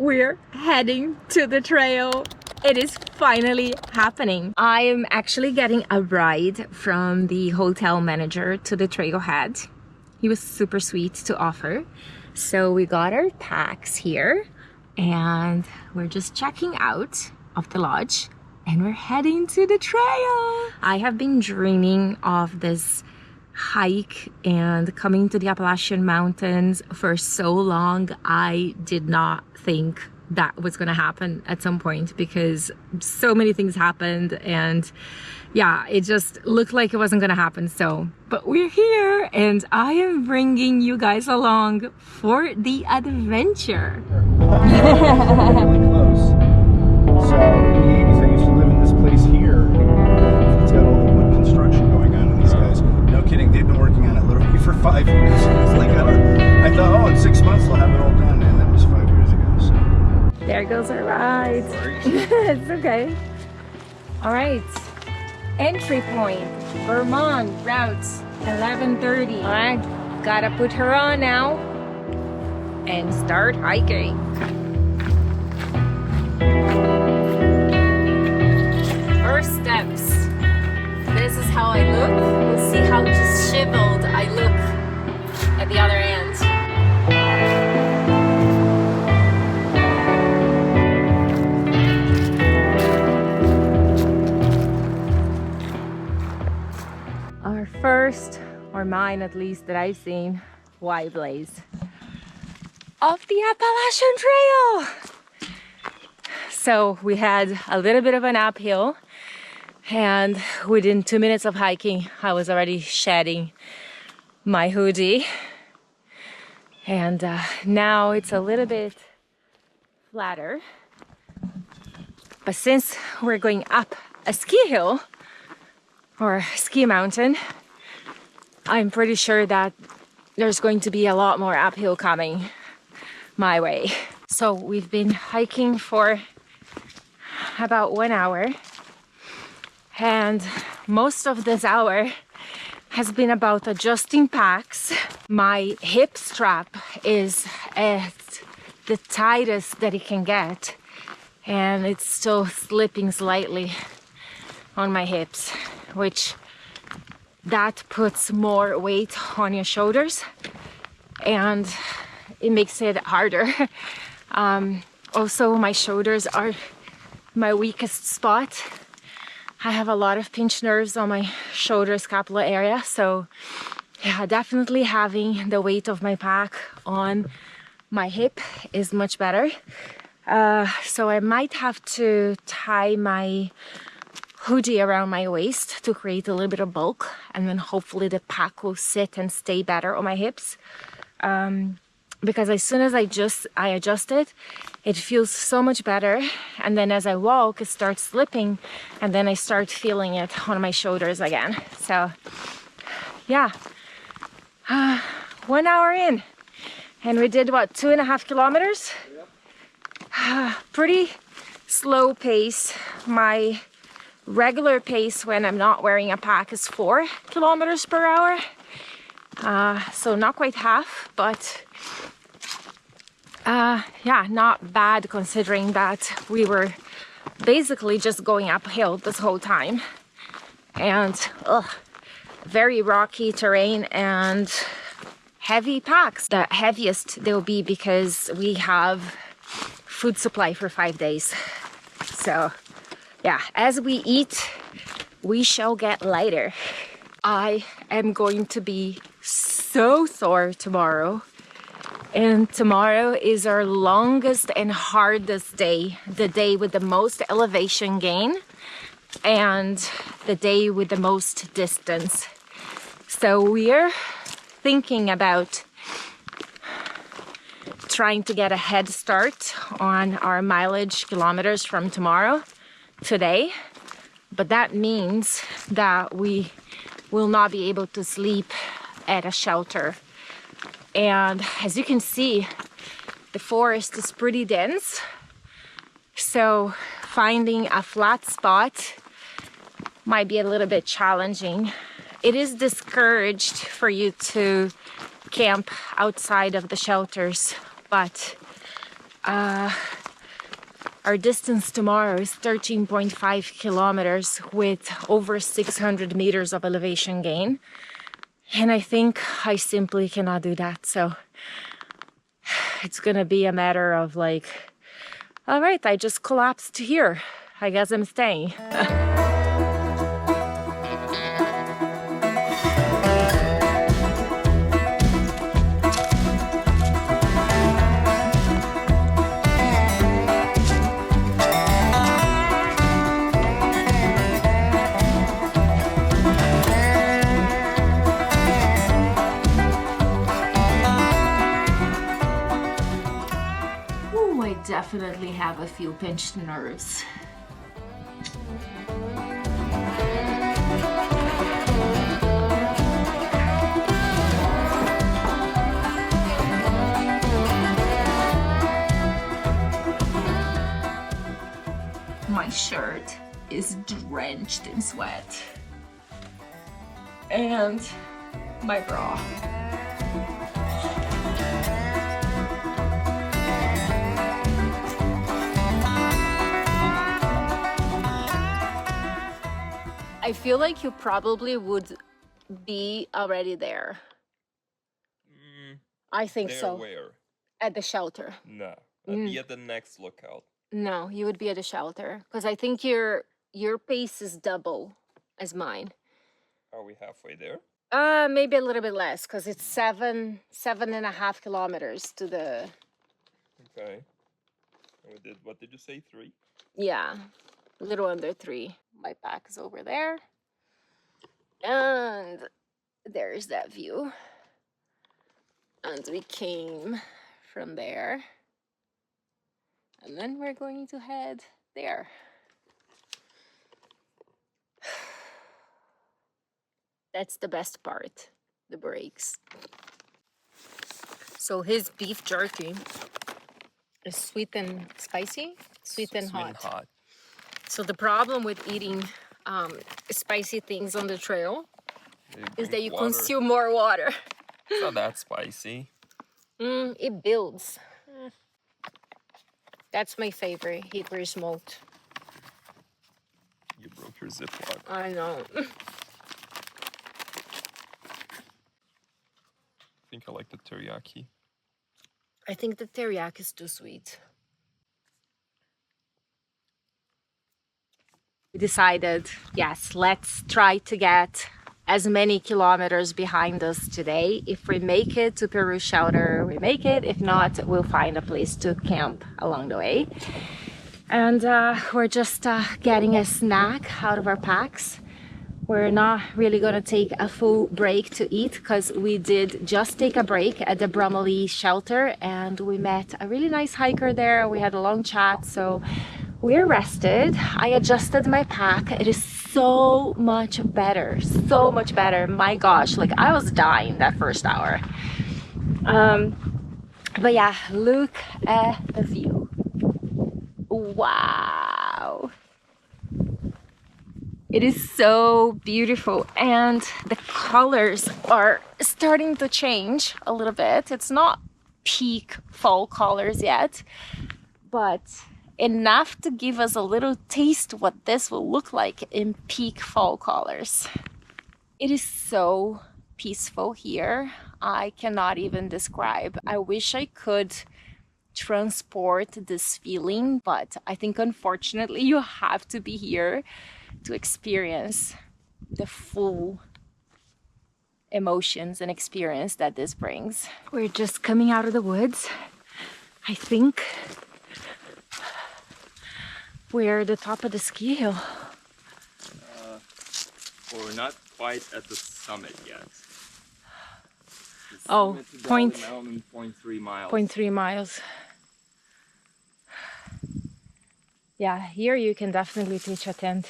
we're heading to the trail. It is finally happening. I am actually getting a ride from the hotel manager to the Trailhead. He was super sweet to offer. So we got our packs here and we're just checking out of the lodge and we're heading to the trail. I have been dreaming of this hike and coming to the Appalachian Mountains for so long. I did not think that was gonna happen at some point because so many things happened and yeah, it just looked like it wasn't gonna happen. So, but we're here and I am bringing you guys along for the adventure. Really close. So in the 80s I used to live in this place here. It's got all the wood construction going on, and these guys, no kidding, they've been working on it literally for 5 years. It's like I thought, oh, in 6 months they'll have it all done, and that was 5 years ago. So there goes our ride. It's okay. All right. Entry point, Vermont, route 1130. All right, gotta put her on now and start hiking. First steps. This is how I look. We'll see how disheveled I look at the other end. Our first, or mine at least, that I've seen, Y blaze of the Appalachian Trail. So we had a little bit of an uphill, and within 2 minutes of hiking, I was already shedding my hoodie. And now it's a little bit flatter. But since we're going up a ski hill, or ski mountain, I'm pretty sure that there's going to be a lot more uphill coming my way. So we've been hiking for about 1 hour, and most of this hour has been about adjusting packs. My hip strap is at the tightest that it can get, and it's still slipping slightly on my hips, which that puts more weight on your shoulders and it makes it harder. Also, my shoulders are my weakest spot. I have a lot of pinched nerves on my shoulder scapula area, so yeah, definitely having the weight of my pack on my hip is much better. So I might have to tie my hoodie around my waist to create a little bit of bulk, and then hopefully the pack will sit and stay better on my hips. Because as soon as I adjust it, it feels so much better, and then as I walk it starts slipping, and then I start feeling it on my shoulders again. So yeah, 1 hour in, and we did what, 2.5 kilometers? Yep. Pretty slow pace. My regular pace when I'm not wearing a pack is 4 kilometers per hour. So not quite half, but yeah, not bad considering that we were basically just going uphill this whole time. And very rocky terrain and heavy packs. The heaviest they'll be because we have food supply for 5 days. So yeah, as we eat, we shall get lighter. I am going to be so sore tomorrow. And tomorrow is our longest and hardest day. The day with the most elevation gain and the day with the most distance. So we're thinking about trying to get a head start on our mileage kilometers from tomorrow. Today, but that means that we will not be able to sleep at a shelter. And as you can see, the forest is pretty dense, so finding a flat spot might be a little bit challenging. It is discouraged for you to camp outside of the shelters, but Our distance tomorrow is 13.5 kilometers with over 600 meters of elevation gain. And I think I simply cannot do that. So it's gonna be a matter of like, all right, I just collapsed here. I guess I'm staying. Definitely have a few pinched nerves. My shirt is drenched in sweat. And my bra. I feel like you probably would be already there. I think there so. Where? At the shelter. No, I'd be at the next lookout. No, you would be at the shelter because I think your pace is double as mine. Are we halfway there? Maybe a little bit less because it's 7.5 kilometers to the. Okay. And what did you say? 3? Yeah, a little under 3. My pack is over there. And there's that view. And we came from there. And then we're going to head there. That's the best part, the breaks. So his beef jerky is sweet and spicy, sweet and hot. So the problem with eating spicy things on the trail is that you consume more water. It's not that spicy. It builds. That's my favorite, Hickory smoked. You broke your Ziploc. I know. I think I like the teriyaki. I think the teriyaki is too sweet. We decided, yes, let's try to get as many kilometers behind us today. If we make it to Peru shelter, we make it. If not, we'll find a place to camp along the way. And we're just getting a snack out of our packs. We're not really gonna take a full break to eat because we did just take a break at the Bromley shelter and we met a really nice hiker there. We had a long chat, so we're rested. I adjusted my pack. It is so much better, so much better. My gosh, like I was dying that first hour. But yeah, look at the view. Wow. It is so beautiful and the colors are starting to change a little bit. It's not peak fall colors yet, but enough to give us a little taste what this will look like in peak fall colors. It is so peaceful here. I cannot even describe. I wish I could transport this feeling, but I think unfortunately you have to be here to experience the full emotions and experience that this brings. We're just coming out of the woods. I think we're at the top of the ski hill. Well, we're not quite at the summit yet. Oh, 0.3 miles. 0.3 miles. Yeah, here you can definitely pitch a tent.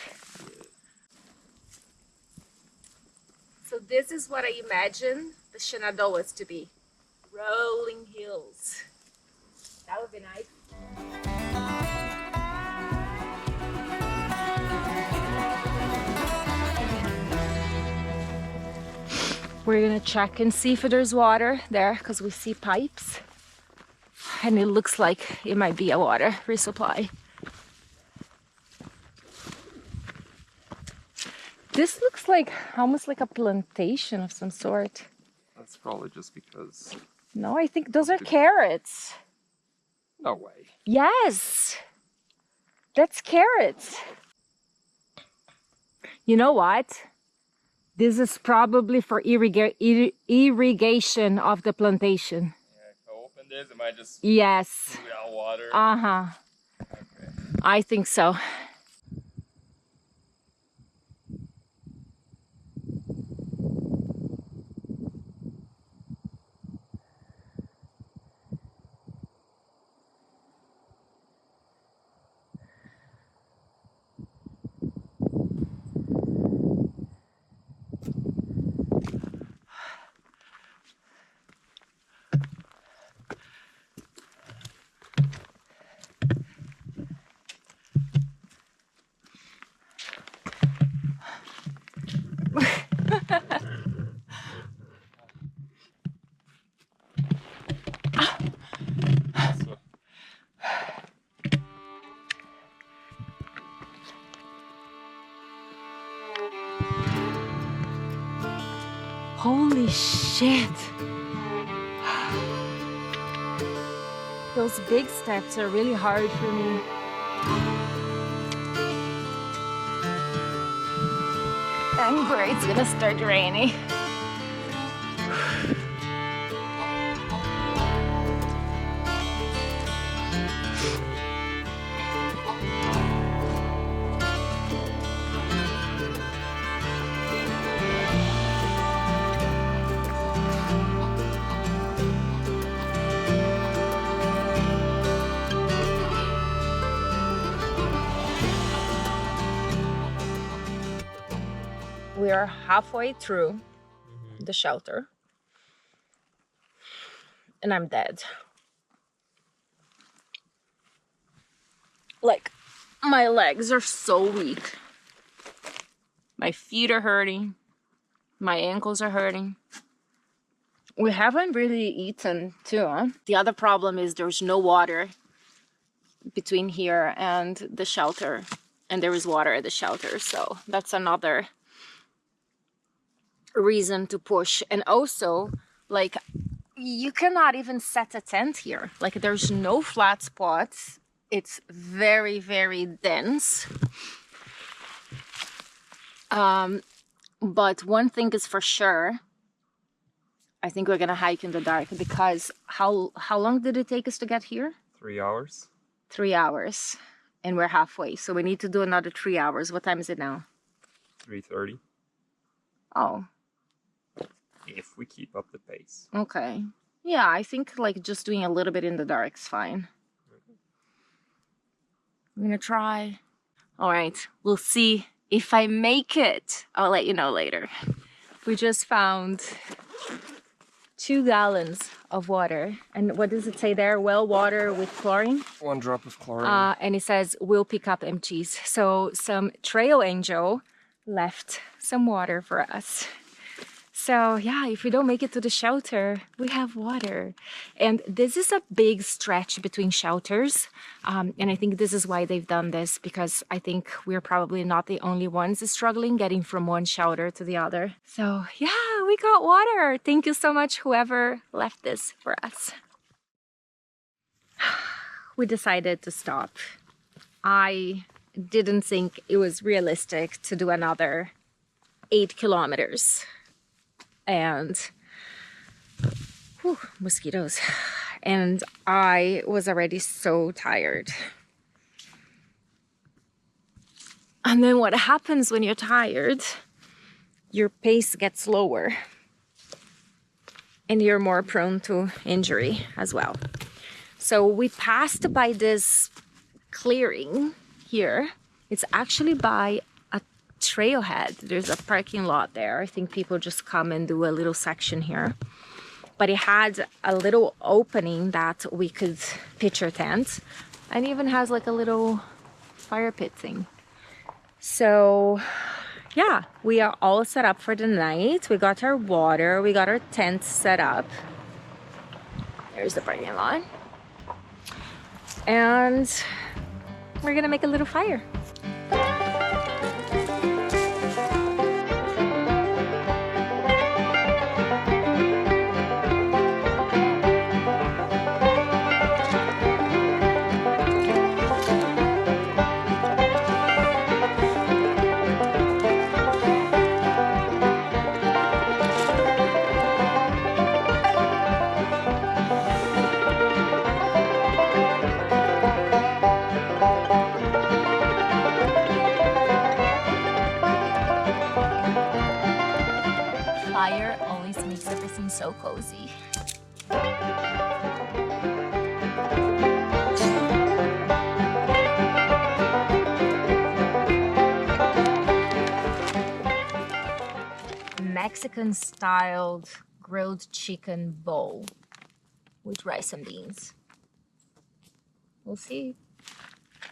So this is what I imagine the Shenandoahs to be. Rolling hills. That would be nice. We're gonna check and see if there's water there because we see pipes and it looks like it might be a water resupply. This looks like almost like a plantation of some sort. That's probably just because... No, I think those are carrots. No way. Yes, that's carrots. You know what? This is probably for irrigation of the plantation. Yeah, if I open this, it might just... Yes. Shoot out water. Uh-huh. Okay. I think so. Holy shit! Those big steps are really hard for me. And where it's gonna start raining. We are halfway through the shelter and I'm dead. Like, my legs are so weak. My feet are hurting. My ankles are hurting. We haven't really eaten too, huh? The other problem is there's no water between here and the shelter, and there is water at the shelter, so that's another reason to push. And also, like, you cannot even set a tent here. Like, there's no flat spots. It's very, very dense. But one thing is for sure, I think we're gonna hike in the dark, because how long did it take us to get here? 3 hours. 3 hours, and we're halfway, so we need to do another 3 hours. What time is it now? 3:30. Oh, If we keep up the pace. okay. Yeah, I think like just doing a little bit in the dark is fine. I'm gonna try. All right, we'll see if I make it. I'll let you know later. We just found 2 gallons of water. And what does it say there? Well water with chlorine? 1 drop of chlorine. And it says, we'll pick up empties. So some trail angel left some water for us. So yeah, if we don't make it to the shelter, we have water. And this is a big stretch between shelters. And I think this is why they've done this, because I think we're probably not the only ones struggling getting from one shelter to the other. So yeah, we got water. Thank you so much, whoever left this for us. We decided to stop. I didn't think it was realistic to do another 8 kilometers. And whew, mosquitoes. And I was already so tired. And then what happens when you're tired, your pace gets lower and you're more prone to injury as well. So we passed by this clearing here. It's actually by Trailhead. There's a parking lot there. I think people just come and do a little section here. But it had a little opening that we could pitch our tent, and even has like a little fire pit thing. So yeah, we are all set up for the night. We got our water, we got our tent set up. There's the parking lot. And we're gonna make a little fire. so cozy. Mexican styled grilled chicken bowl with rice and beans. We'll see.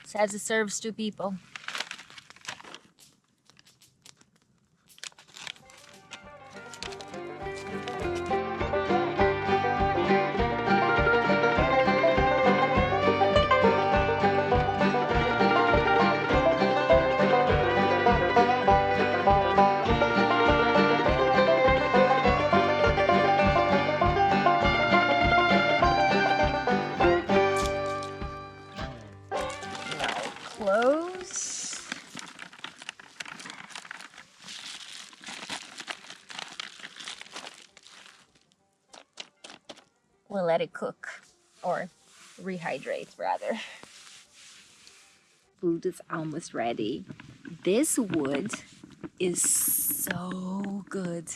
Says it serves 2 people. Close. We'll let it cook, or rehydrate rather. Food is almost ready. This wood is so good.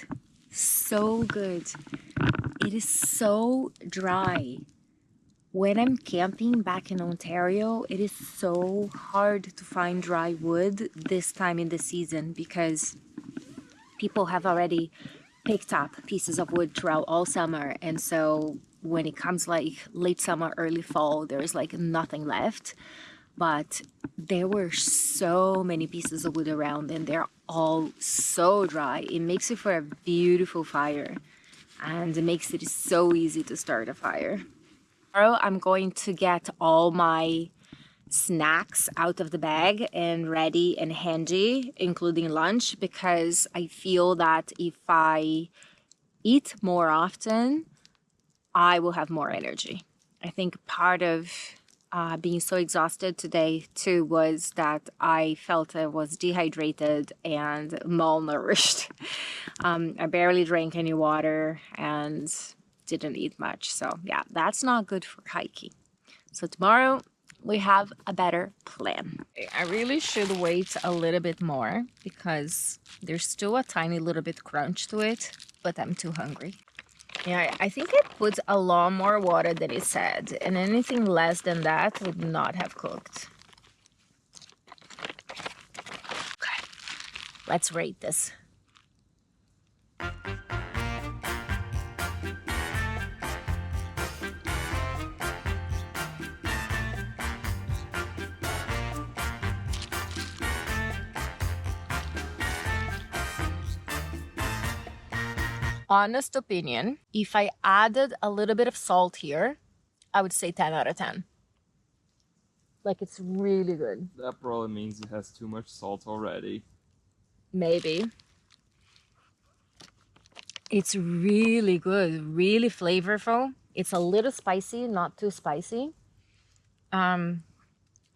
So good. It is so dry. When I'm camping back in Ontario, it is so hard to find dry wood this time in the season because people have already picked up pieces of wood throughout all summer. And so when it comes like late summer, early fall, there's like nothing left. But there were so many pieces of wood around and they're all so dry. It makes it for a beautiful fire and it makes it so easy to start a fire. Tomorrow I'm going to get all my snacks out of the bag and ready and handy, including lunch, because I feel that if I eat more often, I will have more energy. I think part of being so exhausted today too was that I felt I was dehydrated and malnourished. I barely drank any water and didn't eat much. So yeah, that's not good for hiking. So tomorrow we have a better plan. I really should wait a little bit more because there's still a tiny little bit crunch to it, but I'm too hungry. Yeah, I think I put a lot more water than it said, and anything less than that would not have cooked. Okay, let's rate this. Honest opinion, if I added a little bit of salt here, I would say 10 out of 10. Like, it's really good. That probably means it has too much salt already. Maybe. It's really good, really flavorful. It's a little spicy, not too spicy. I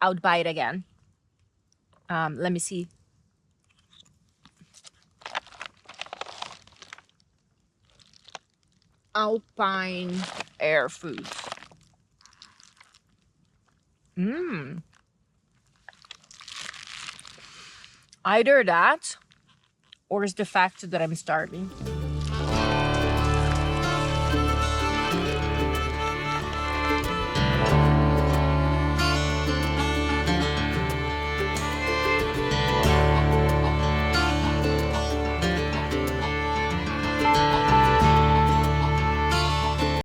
would buy it again. Let me see. Alpine air food. Either that or it's the fact that I'm starving.